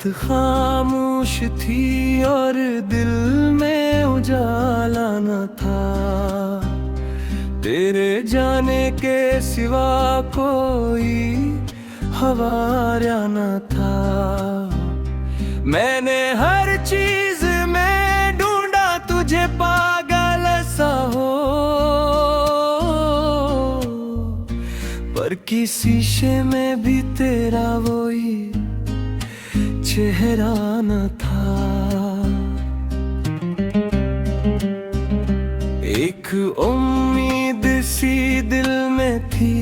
रात खामोश थी और दिल में उजाला न था। तेरे जाने के सिवा कोई हवारा न था। मैंने हर चीज में ढूंढा तुझे, पागल सा हो, पर किसी शीशे में भी तेरा वही चेहरा न था। एक उम्मीद सी दिल में थी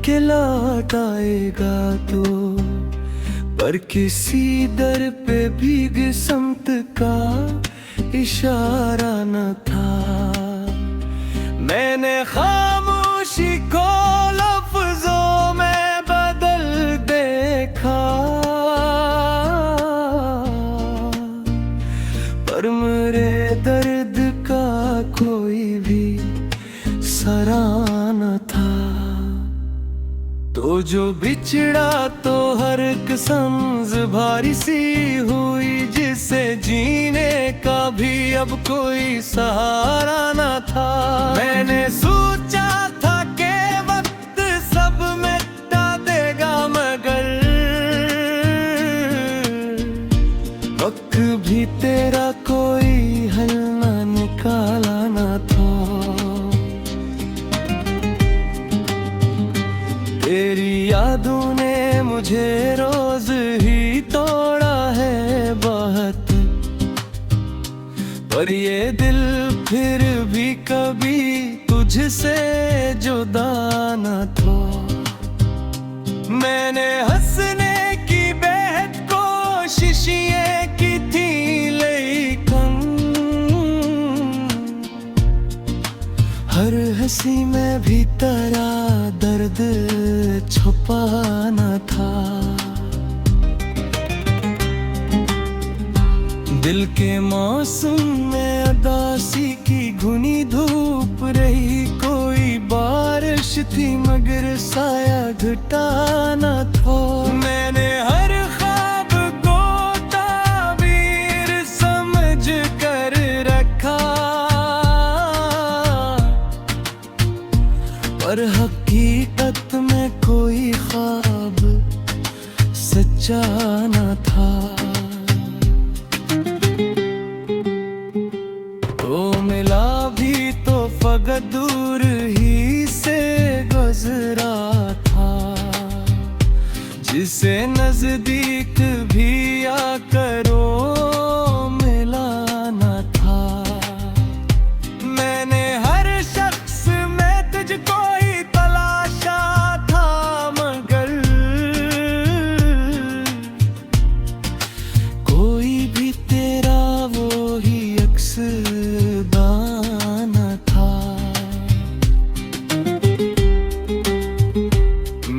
कि लौट आएगा तो, पर किसी दर पे भीग समत का इशारा न था। मैंने खामोशी को लफ्जों में बदल देखा, पर मेरे दर्द का कोई भी सराहना था। तो जो बिछड़ा तो हर कसम भारी सी हुई, जिसे जीने का भी अब कोई सहारा न था। मैंने सोचा था कि वक्त सब मिटा देगा, मगर वक्त भी तेरा कोई हल न निकाला न था। तेरी यादों ने मुझे रोज ही तोड़ा है बहुत, पर ये दिल फिर भी कभी तुझसे जुदा न था। मैंने हंसने की बेहद कोशिश ये की थी, लेकिन हर हंसी में भी तेरा दर्द छुपा न था। दिल के मौसम में उदासी की घुनी धूप रही, कोई बारिश थी मगर साया घटा न था। मैंने हर ख्वाब को ताबीर समझ कर रखा, पर हकीकत में कोई ख्वाब सच्चा न था। तो मिला भी तो फकत दूर ही से गुजरा था, जिसे नजदीक भी आकर वो मिला न था। मैंने हर शख्स में तुझको ही तलाशा था, मगर कोई भी तेरा वो ही अक्स दाना था।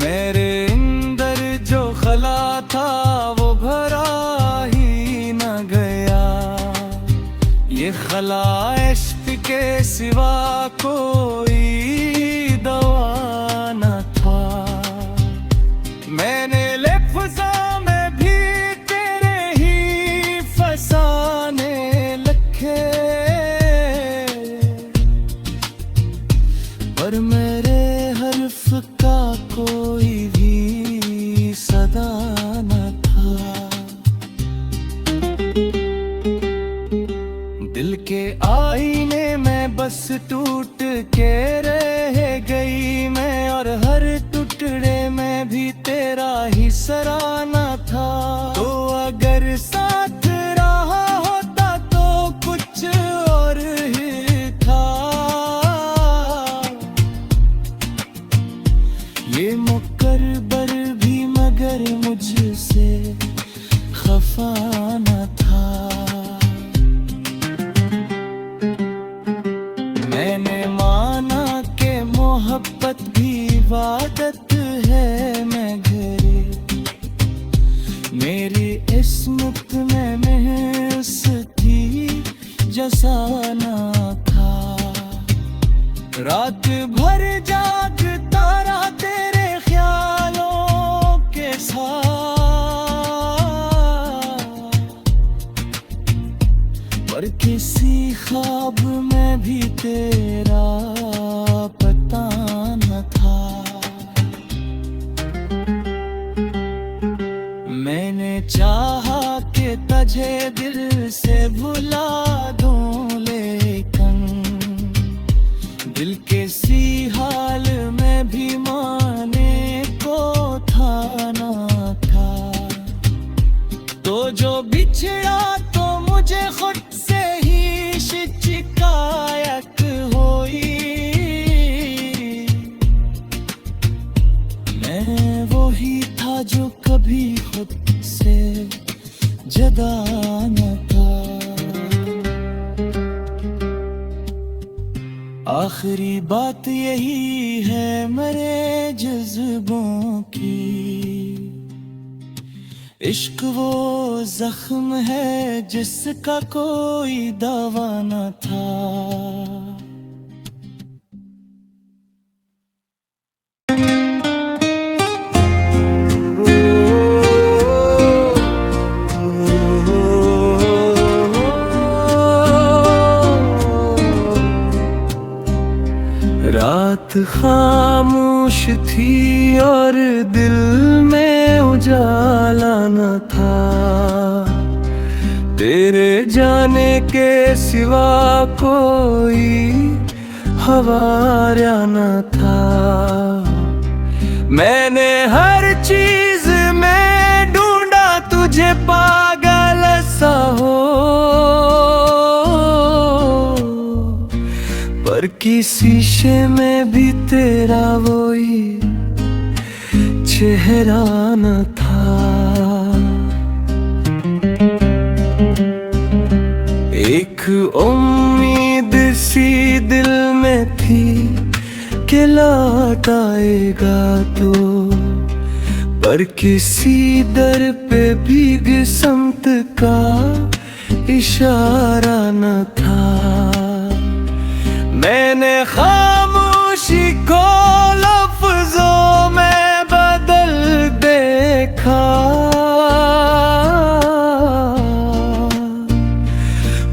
मेरे अंदर जो खला था वो भरा ही न गया, ये खला इश्क के सिवा कोई दवा न था। मैंने लफ्ज़ों में भी तेरे ही फसाने लखे, पर मेरे हर्फ का कोई भी सदा न था। दिल के आईने में बस टूट के रह गई मैं, और हर टुकड़े में भी तेरा ही सराहना था। तो अगर साथ रहा होता तो कुछ और ही था, ये मुकर्बर भी मगर मुझसे खफा न था। मैंने माना कि मोहब्बत भी इबादत है, मगर मेरी इस्मत में महस थी जैसा न था। रात भर जागता रहा तेरे ख्यालों के साथ, किसी ख्वाब में भी तेरा पता न था। मैंने चाहा कि तुझे दिल से भुला दूं, लेकिन दिल किसी हाल में भी माने को था ना था। तो जो बिछड़ा तो मुझे खुद से ही शिकायत हुई। मैं वही था जो कभी खुद से जुदा न था। आखिरी बात यही है मेरे जज्बों की, इश्क वो जख्म है जिसका कोई दवा न था। रात खामोश थी और दिल में उजाला न था। तेरे जाने के सिवा कोई हवारा न था। मैंने हर चीज में ढूंढा तुझे पागल सा हो, पर किसी शीशे में भी तेरा वही चेहरा न था। एक उम्मीद सी दिल में थी कि लौट आएगा तो, पर किसी दर पे भीग समत का इशारा न था। मैंने खामोशी को लफ्जों में बदल देखा,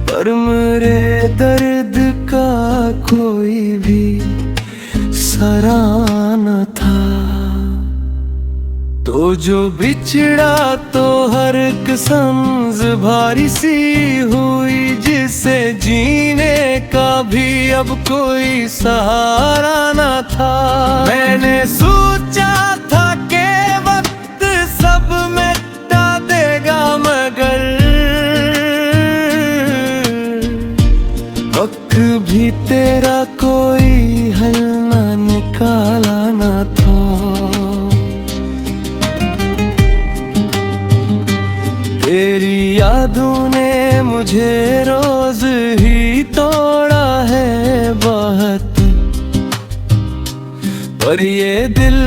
पर मेरे दर्द का कोई भी सराहना था। तो जो बिछड़ा तो हर कसम भारी सी हुई, जिसे जीने का भी अब कोई सहारा न था। मैंने सोचा था कि वक्त सब मिटा देगा, मगर वक्त भी तेरा कोई हल न निकाला न था। तेरी यादों ने मुझे रोज ही तोड़ा है बहुत, पर ये दिल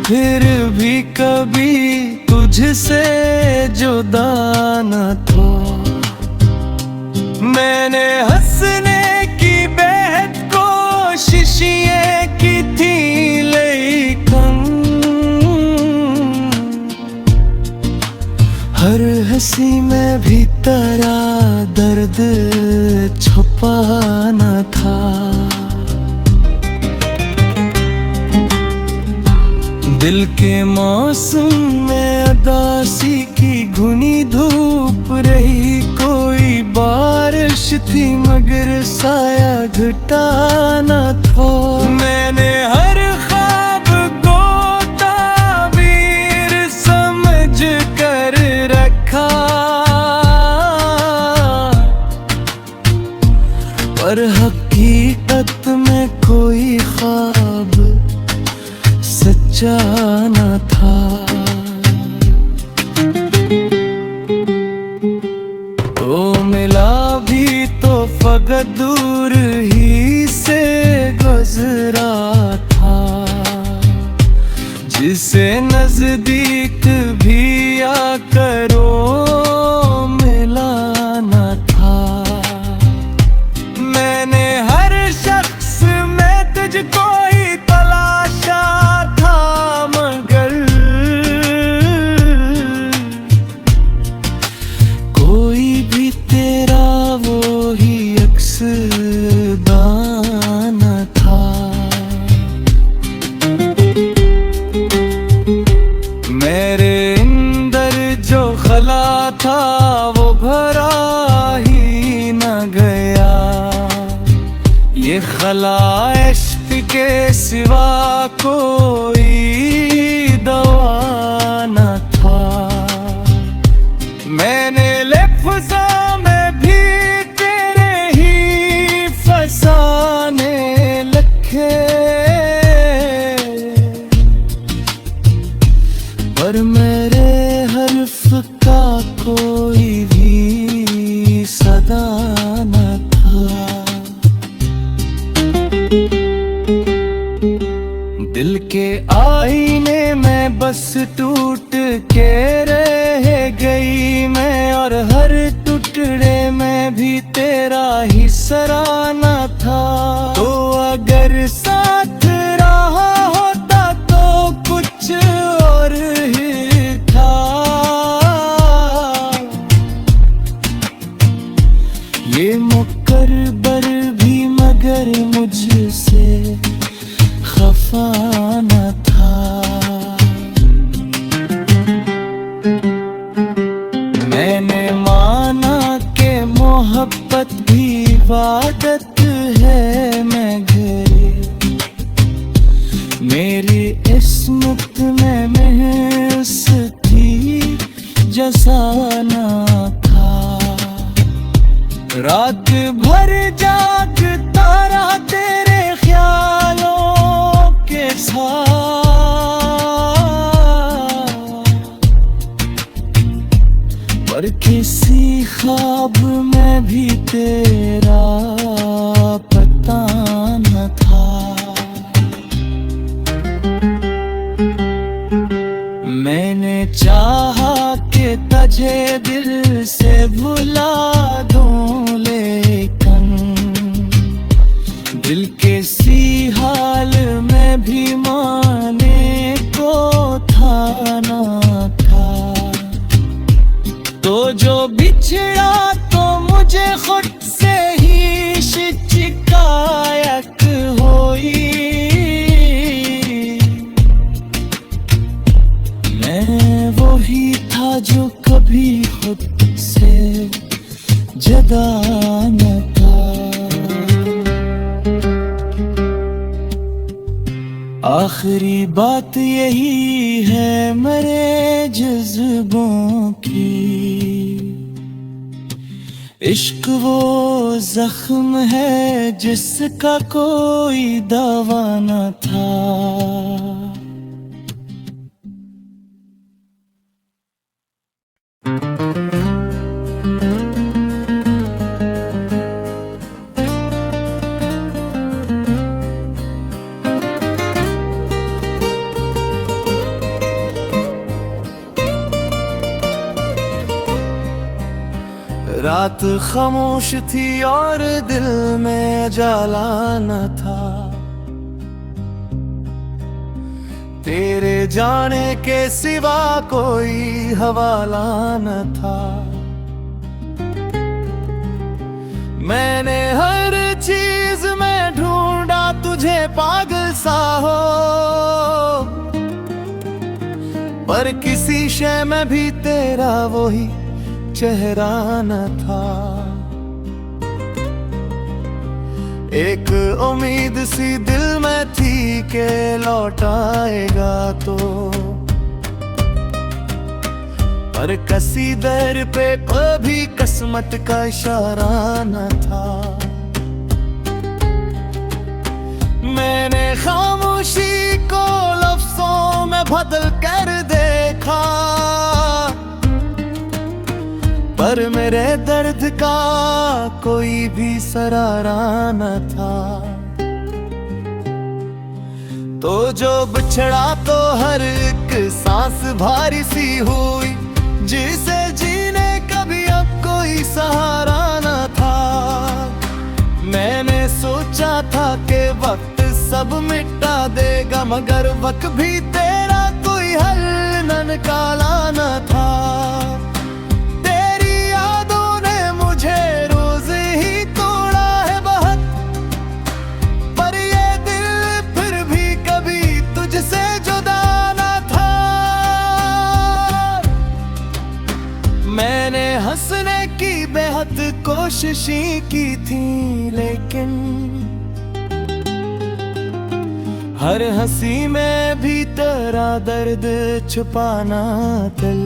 फिर भी कभी तुझसे जुदा न था। मैंने हंसने की बेहद कोशिश ये की थी, लेकिन हर हंसी में भी तेरा दर्द छुपा न था। दिल के मौसम में उदासी की घुनी धूप रही, कोई बारिश थी मगर साया घटा न था। मैंने हर ख्वाब को ताबीर समझ कर रखा, पर हकीकत में कोई ख्वाब सच्चा न था। ओ मिला भी तो फकत दूर ही से गुजरा था, जिसे नजदीक भी आकर ओ मिला न था। मैंने हर शख्स में तुझको ही तलाशा था, मगर कोई भी तेरा वो ही वो भरा ही न गया। ये खला इश्क के सिवा कोई दवा न था। मैंने लफ्ज़ा में भी तेरे ही फसाने लखे, पर मेरे हर्फ का कोई भी सदा न था। दिल के आईने में बस टूट के रह गई मैं, और हर टुकड़े में भी तेरा ही सराहना था। तो अगर साथ रहा होता तो कुछ और ही था। ये मुकर्बर भी मगर मुझसे खफा न था। मैंने माना कि मोहब्बत भी इबादत है मगर मेरी किस्मत में महस थी जज़ा न था। रात भर जागता रहा तेरे ख्यालों के साथ, पर किसी ख्वाब में भी तेरा पता न था। मैंने चाहा कि तुझे दिल से भुला दूं, लेकिन दिल के सी हाल में भी माने को था ना था। तो जो बिछड़ा तो मुझे खुद से ही शिकायत हुई। मैं वही था जो कभी खुद से जुदा न था। आखिरी बात यही है मेरे जज्बों की, इश्क वो जख्म है जिसका कोई दवा न था। रात खामोश थी और दिल में जाला न था। तेरे जाने के सिवा कोई हवाला न था। मैंने हर चीज में ढूंढा तुझे पागल सा हो, पर किसी शय में भी तेरा वही चेहरा न था। एक उम्मीद सी दिल में थी कि लौट आएगा तो, पर कसी दर पे कभी किस्मत का इशारा न था। मैंने खामोशी को लफ्जों में बदल कर देखा, पर मेरे दर्द का कोई भी सरारा न था। तो जो बिछड़ा तो हर एक सांस भारी सी हुई, जिसे जीने का भी अब कोई सहारा न था। मैंने सोचा था कि वक्त सब मिटा देगा, मगर वक्त भी तेरा कोई हल न निकाला न था। मैंने हंसने हद कोशिशें की थी, लेकिन हर हंसी में भी तेरा दर्द छुपाना दिल।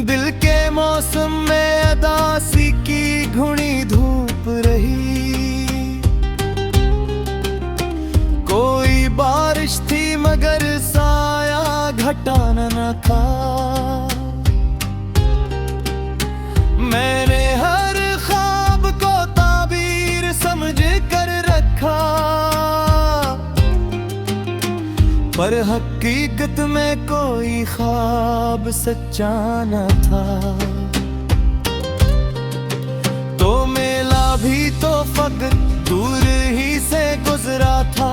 दिल के मौसम में अदासी की घुनी धूप रही। कोई बारिश थी मगर साया घटाना न था। मैंने हर ख्वाब को ताबीर समझ कर रखा, पर हकीकत में कोई ख्वाब सच्चा न था। तो मेला भी तो फकत दूर ही से गुजरा था,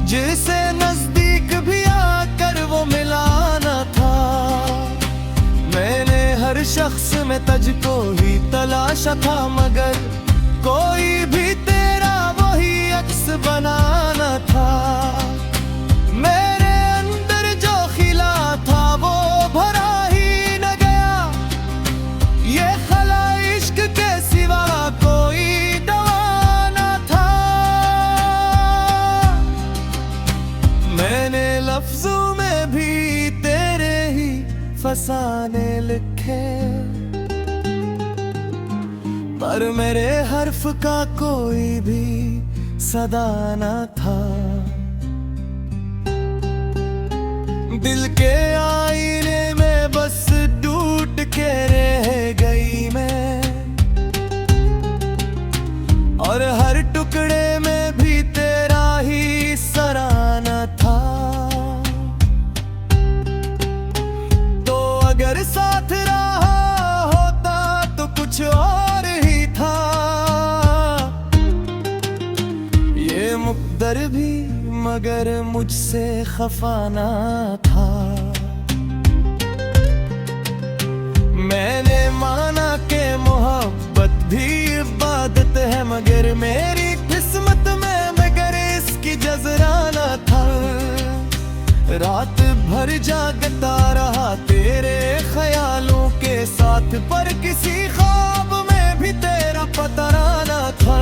जिसे नजदीक भी आकर वो मिलाना था। मैंने हर शख्स में तुझको ही तलाशा था, मगर कोई भी तेरा वही अक्स बनाना था। मेरे अंदर जो खिला था वो भरा ही न गया, ये खला इश्क के सिवा कोई दवा न था। मैंने लफ्जों में भी तेरे ही फसाने लिखे, पर मेरे हर्फ का कोई भी सदा न था। दिल के आईने में बस टूट के रह गई मैं, और हर टुकड़े में भी तेरा ही सराहना था। तो अगर साथ रहा होता तो कुछ और ही था। ये मुक़द्दर भी मगर मुझसे खफा ना था। मैंने माना कि मोहब्बत भी इबादत है, मगर मेरी किस्मत में मगर इसकी जज़राना था। रात भर जागता रहा तेरे ख्यालों के साथ, पर किसी ख्वाब में भी तेरा पता ना था।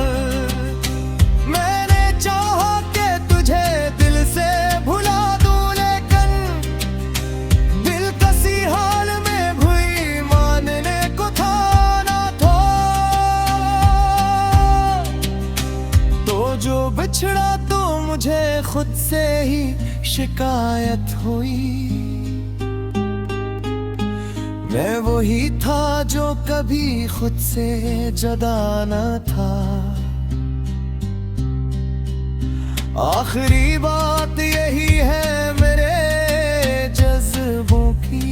मैंने चाहा कि तुझे दिल से भुला दूं, लेकिन दिल किसी हाल में भूई मानने को था ना था। तो जो बिछड़ा तो मुझे खुद से ही शिकायत हुई। मैं वही था जो कभी खुद से जुदा न था। आखिरी बात यही है मेरे जज्बों की,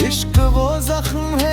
इश्क वो जख्म है